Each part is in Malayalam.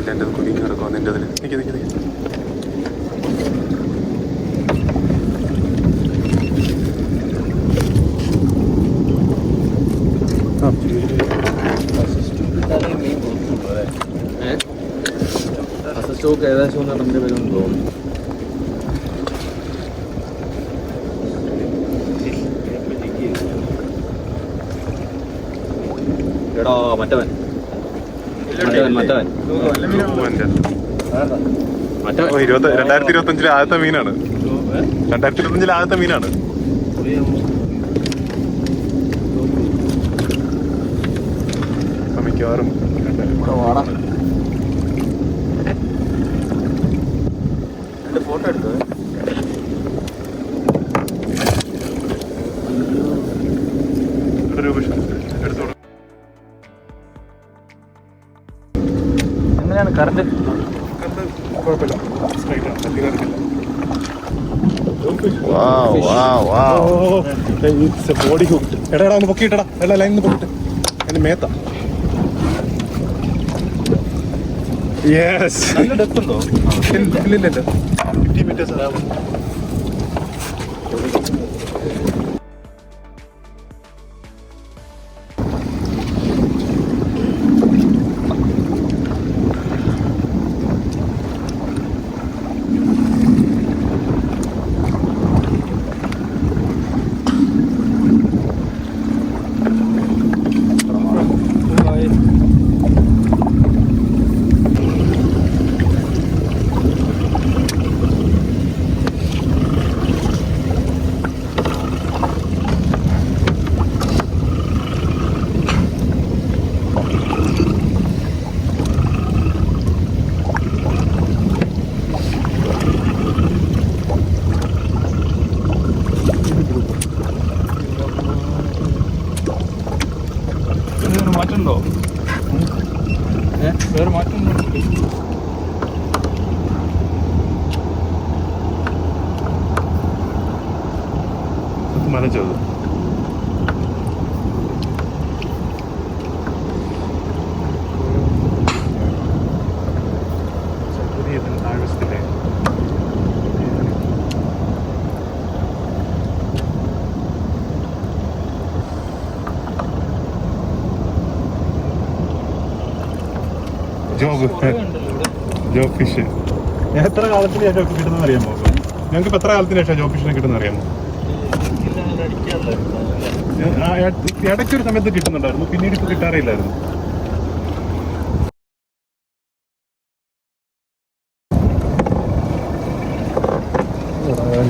കിടക്കുന്നില്ല, എൻ്റെ കുടുങ്ങി കിടക്കുമോ നിൻ്റെ അതിൽ. നിൽക്കി നിൽക്കി നിൽക്കി. സ്റ്റോക്ക് ഏകദേശം 1 വരുമെന്ന് തോന്നുന്നു. എടാ മറ്റവൻ 2025 ആദ്യത്തെ മീനാണ്. 2025 ആദ്യത്തെ മീനാണ്. മിക്കവാറും ഫോട്ടോ എടുത്തത് എങ്ങനെയാണ് കറണ്ട്? കുഴപ്പമില്ല. Body hook. എടാ ഒന്ന് പൊക്കിയിട്ടടാ, എല്ലാ ലൈനിൽ നിന്ന് പൊക്കിട്ട് എൻ്റെ മേത്ത. യെസ്. നല്ല ഡെപ്ത് ഉണ്ടോ? ഇല്ലില്ല, 50 meters ആവും. മാറ്റമുണ്ടോ? വേറെ മാറ്റമുണ്ടോ? മനച്ചത് ആവശ്യത്തില്ലേ? Job fish. എത്ര കാലത്തിന് ശേഷം കിട്ടുന്ന അറിയാമോ? ഞങ്ങൾക്ക് ഇപ്പം എത്ര കാലത്തിന് ശേഷം ജോബ് ഫിഷിനെ കിട്ടുന്ന അറിയാമോ? ഇടയ്ക്കൊരു സമയത്ത് കിട്ടുന്നുണ്ടായിരുന്നു, പിന്നീട് ഇപ്പം കിട്ടാറില്ലായിരുന്നു.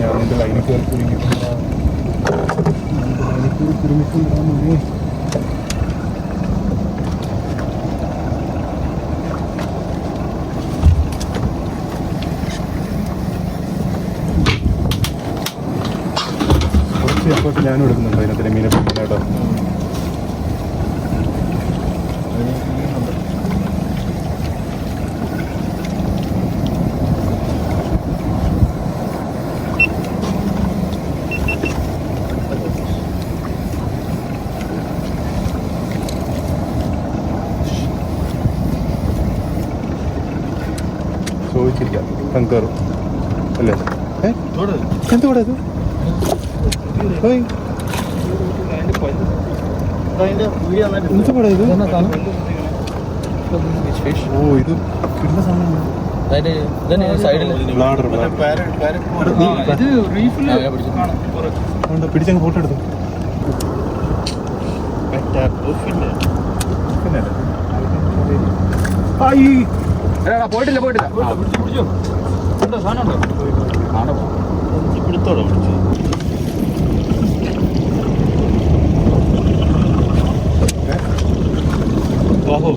ഞാൻ എൻ്റെ ലൈനിൽ കുരുമിക്കുണ്ടാകുന്നു. എഫേർട്ട് ഞാനും എടുക്കുന്നുണ്ട് അതിനകത്ത് മീനെ പിടിക്കാനായിട്ടോ. ചോദിച്ചിരിക്കാം കങ്കറും അല്ലേ? എന്തുകൂടെ ഇത്? ഓ ഇത് കിട്ടുന്ന സാധനമാണ്. പിടിച്ചങ്ങ് ഫോട്ടോ എടുത്തു. പോയിട്ടില്ല സാധനം ഉണ്ടോ? പിടുത്തോടെ പിടിച്ചു. ഓഹോ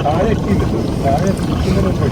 താഴെ എത്തിയില്ലല്ലോ, താഴെ എത്തുന്നതിന് മുമ്പ്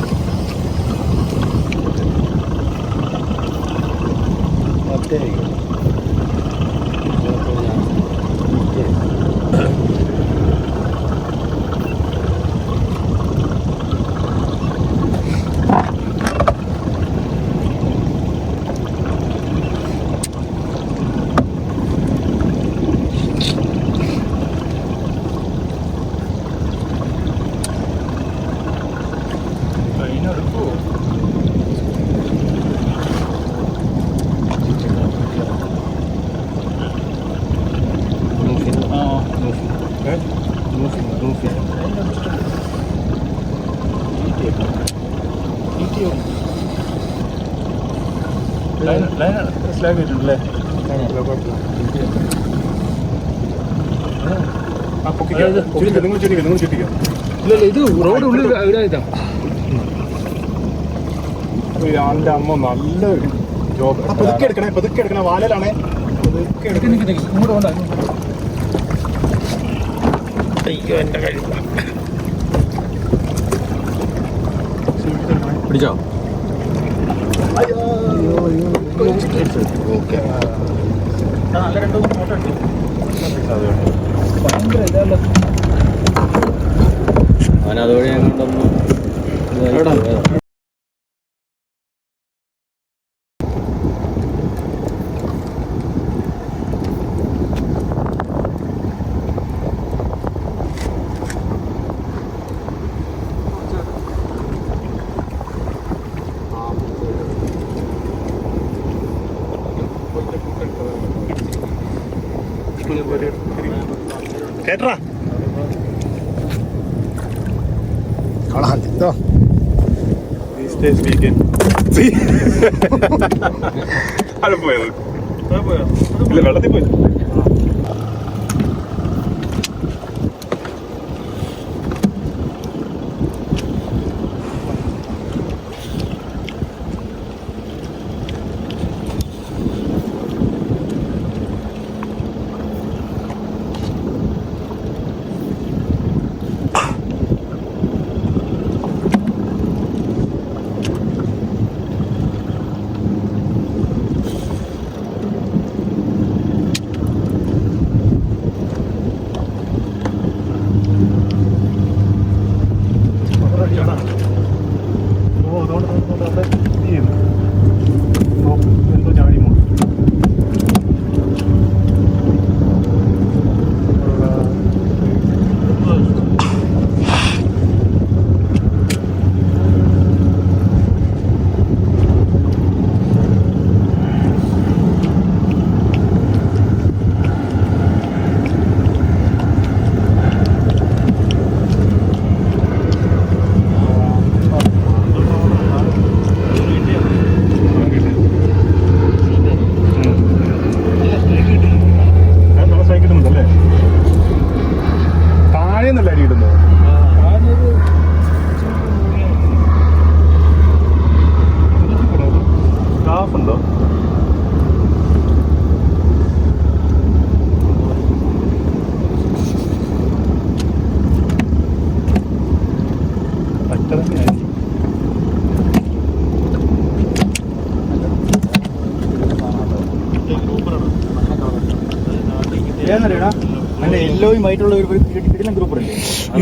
മനസ്സിലാക്കിയിട്ടുണ്ടല്ലേ? നിങ്ങൾ ചുറ്റിക്കാം. ഇല്ലല്ല, ഇത് റോഡ് ഉള്ളിൽ ഇതാ. ആളുടെ അമ്മ നല്ല ജോബ്. പതുക്കെ എടുക്കണേ, വാലയിലാണേ. പതുക്കെ എടുക്കണേ. അയ്യോ, എന്റെ കഴിവ് പിടിച്ചോ. ഓക്കെ, നല്ല 2 ഫോട്ടോ ഉണ്ട്. ഭയങ്കര ഇതല്ലോ. അവനതുവഴി അങ്ങോട്ടൊന്ന് കേട്ടറാ അത് പോയത് ഇല്ല, വെള്ളത്തിൽ പോയി.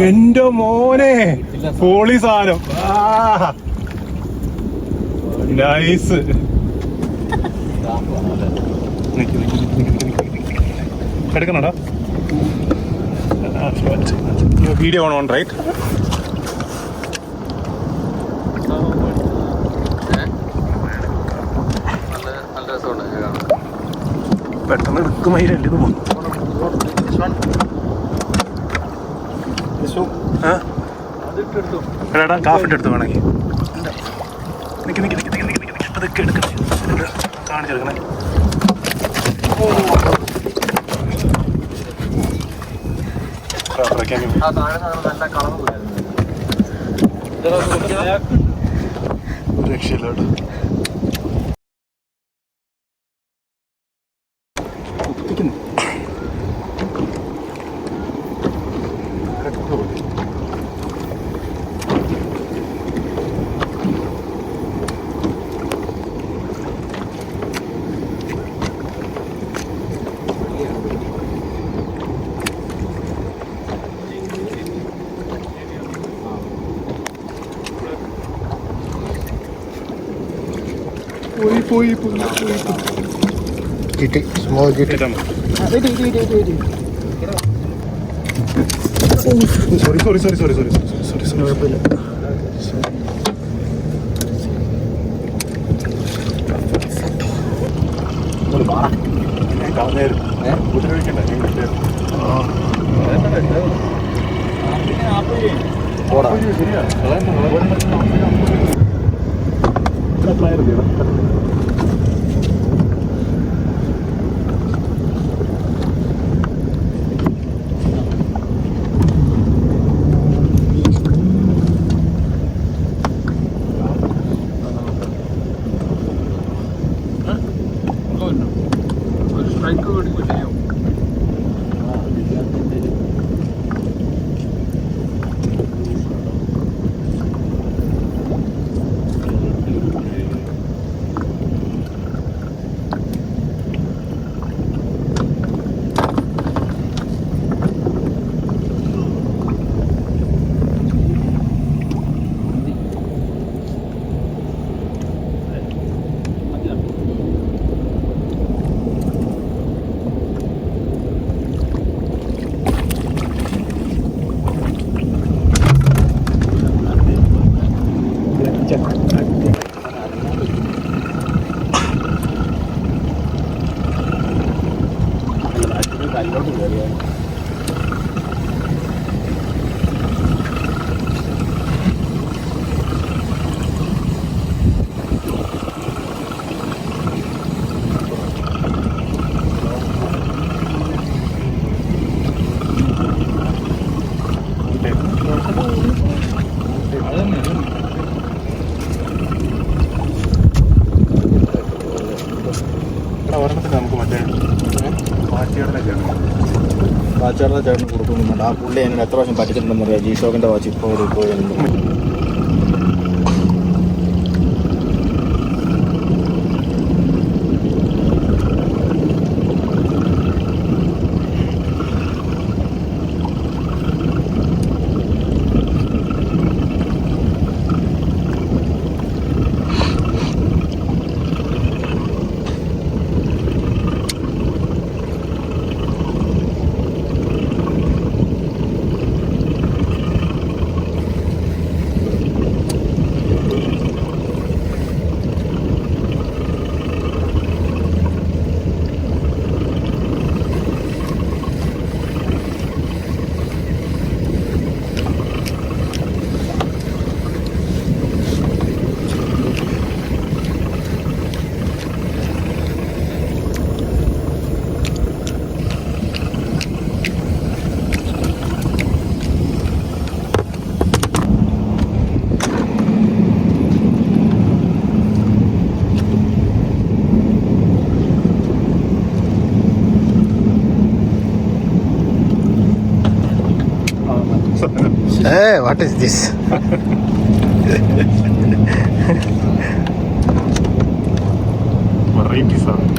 എന്റെ മോനെ പോളി സാധനം. നൈസ്. എടുക്കണോടാ? Video on right? പെട്ടെന്ന് എടുക്കുമായിരല്ലേ ഇത് പോകും. എടാ കാഫിട്ട് എടുത്തു വേണമെങ്കിൽ അതൊക്കെ എടുക്കണേ, കാണിച്ചെടുക്കണേ. രക്ഷയില്ലോട്ട് കുത്തിക്കുന്നു. ഇതൊക്കെ പോയി. പോയി GT, small GT. സോറി കുഴപ്പമില്ല. ഒരെണ്ണത്തിന് നമുക്ക് മറ്റേ വാച്ചിയുടെ ചേട്ടന് കൊടുക്കുന്നുണ്ട്. ആ പുള്ളി എന്നെ എത്ര പ്രാവശ്യം പറ്റിച്ചിട്ടുണ്ടെന്ന് അറിയാം. ജി ഷോക്കിൻ്റെ വാച്ച് ഇപ്പോൾ പോയുണ്ട്. Hey, what is this? Variety സാധനം.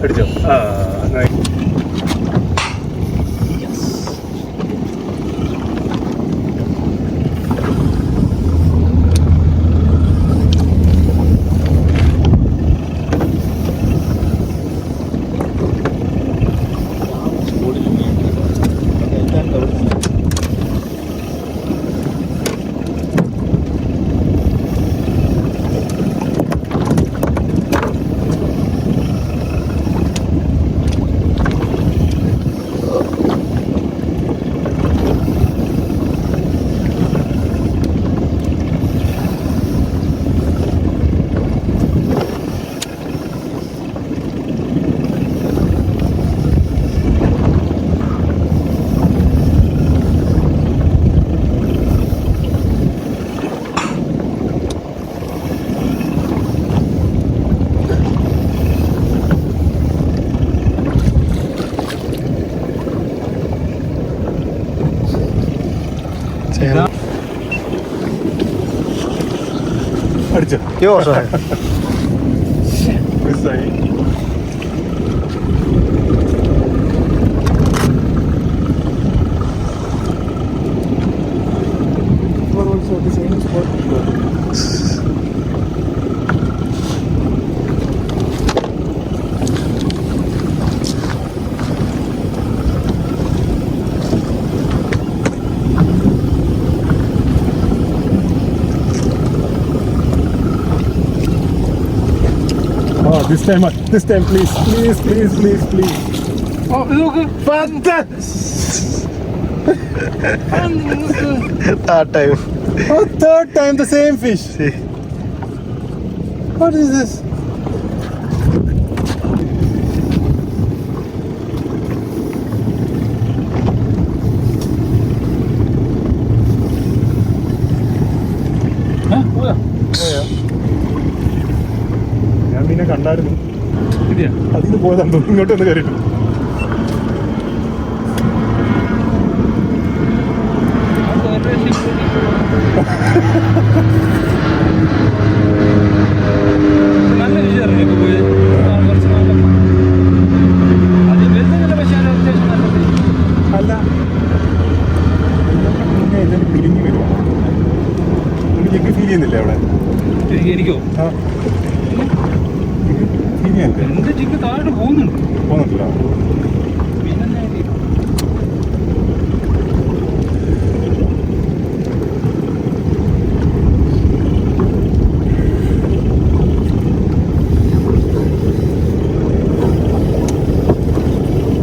അടിച്ചോ? ആ, അടിച്ചോ മിസ്സായി. Oh, this time, please. ഓ ഇത് നോക്ക് Oh, third time the same fish. What is this? ഞാൻ പിന്നെ കണ്ടായിരുന്നു. അതിന് പോയതാണ് തോന്നുന്നു. ഇങ്ങോട്ട് ഒന്ന് കയറിയിട്ടു. നല്ല വിഷയമാണ് ഇപ്പൊ പോയി കുറച്ച് നാളെ അത് വരുന്നില്ല. പക്ഷേ അത്യാവശ്യം നല്ലത് അല്ല ഇതിന് പിരിഞ്ഞു വരുവാ. എനിക്ക് ഫീൽ ചെയ്യുന്നില്ല അവിടെ. എനിക്കോ ഫീൽ ചെയ്യാനില്ല. എന്റെ ചിക്ക് താഴോട്ട് പോകുന്നുണ്ട്. പോകുന്നുണ്ടല്ലോ. പിന്നെ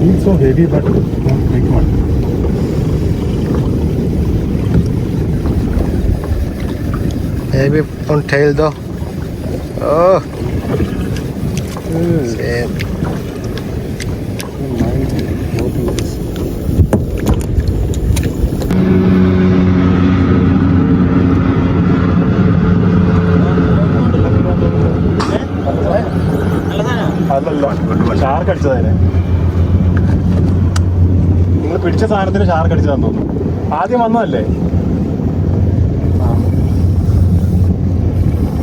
It's so heavy, but big one. Heavy on tail though. Oh, same. അല്ലല്ല, ഷാർക്ക് അടിച്ചതന്നെ. നിങ്ങൾ പിടിച്ച സാധനത്തിന് ഷാർക്ക് അടിച്ചതാന്ന് തോന്നുന്നു. ആദ്യം വന്നതല്ലേ?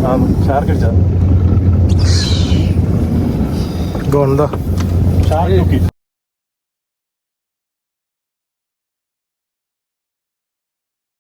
ആ ഷാർക്ക് അടിച്ചത്. Gone though. ഷാർക്ക് തൂക്കി.